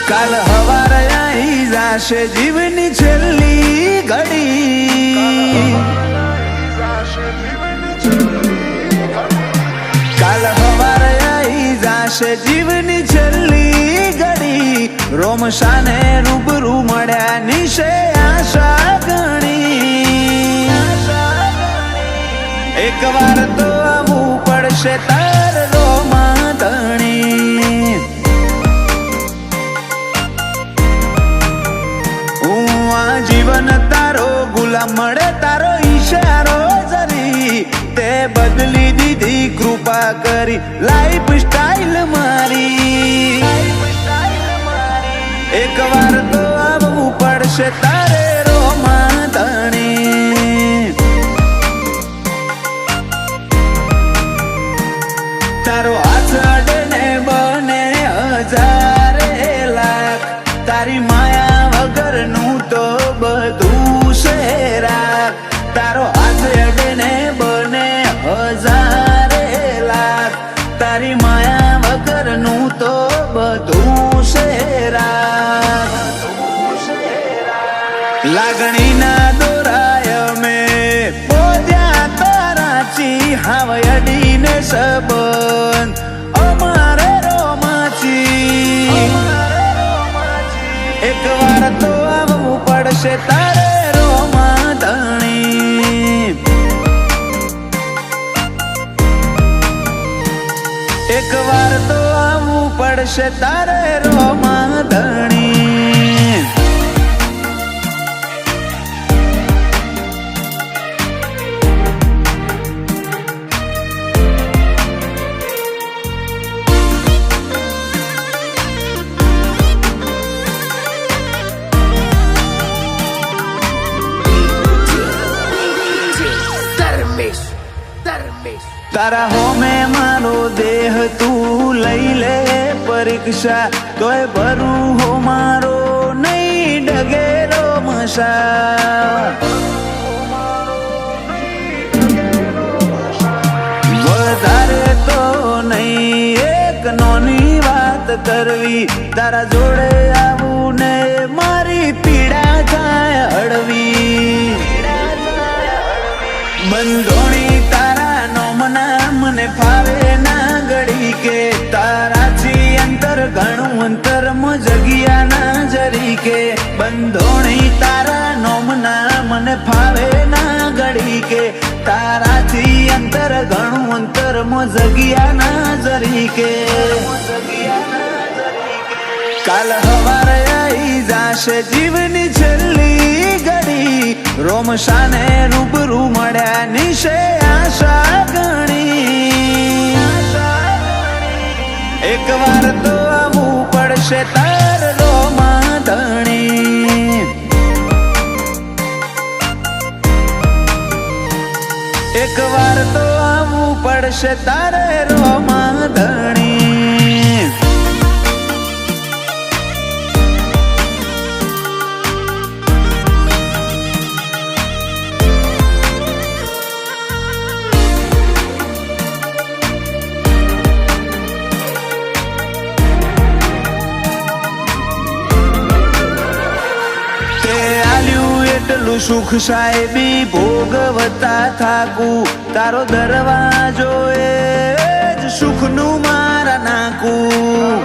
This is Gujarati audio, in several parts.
કાલ હવારે આવી જાશે જીવની છેલ્લી ઘડી, કાલ હવારે આવી જાશે જીવની છેલ્લી ઘડી, રોમશાને રૂબરૂ મળ્યા નિશે આશા ઘણી, એક વાર તો આવવું પડશે તાર રોમા ધણી, હું આ જીવન તારો ગુલામ મળે તારો ઈશારો જરી, તે બદલી દીધી કૃપા કરી લાઈફ સ્ટાઈલ મારી, એક વાર તો આવવું પડશે તારે રોમા ધણી, તારો હાથ અડે ને બને હજારે લાખ, તારી માયા વગરનું તો બધું છે રાખ, તારો હાથ અડે ને બને હજારે લાખ, તારી માયા વગરનું તો બધું છે રાખ, લાગણીના દોરાય મેં પોદ્યા તારાચી, હાવ અડીને સંબંધ અમારે રોમાચી, એક વાર તો આવવું પડશે તારે રોમા ધણી, એક વાર તો આવવું પડશે તારે રોમા ધણી, તારા હોમે મારો દેહ તું લઈ લે પરીક્ષા, તોય ભરું હો મારો નહીં ડગેરો મસા, વધારે તો નહીં એક નોની વાત કરવી, તારા જોડે આવું ને મારી પીડા થાય હળવી, બંધોણી તારા નોમના મને ફાવે ના ગળી, કે તારાથી અંતર ઘણું અંતર જગ્યા ના જરી, કે બંધોણી તારા નોમના મને ફાવે ના ગળી, કે તારાથી અંતર ઘણું અંતર જગ્યા ના જરી, કે કાલ હવારે આવી જાશે જીવની છેલ્લી ઘડી, રોમશાને રૂબરૂ મળ્યા નિશે આશા ઘણી, એક વાર તો આવવું પડશે તાર રોમા ધણી, એક વાર તો આવવું પડશે તારે રોમા ધણી, એટલું સુખ સાહેબી ભોગવતા થાકું, તારો દરવાજો એ જ સુખનું મારા નાખું,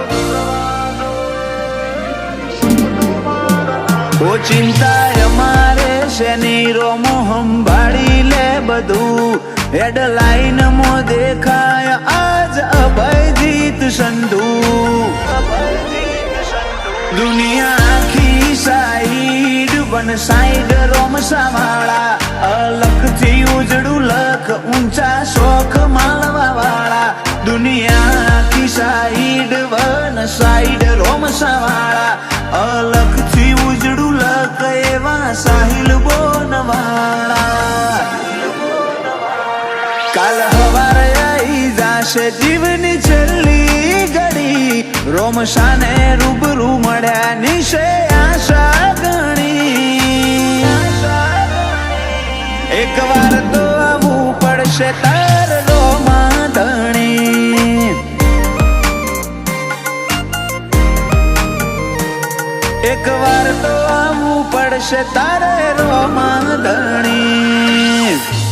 ઓ ચિંતા અમારે શેની રોમો સંભાળી લે બધું, હેડલાઇન મો દેખાય આજ અભયજીત સંધુ, દુનિયા આખી સાઈડ વન સાઈડ રોમસા વાળા, અલખથી ઉજળું લખ ઊંચા શોખ માળવા વાળા, દુનિયા આખી સાઈડ વન સાઈડ રોમસા વાળા, અલખથી ઉજળું લખ એવા સાહિલ બોન વાળા, કાલ હવારે આવી જાશે જીવની છેલ્લી ઘડી, રોમશાને રૂબરૂ મળ્યા નિશે આશા ઘણી, એક વાર તો આવવું પડશે તાર રોમા ધણી, તો આવવું પડશે તારે રોમા ધણી.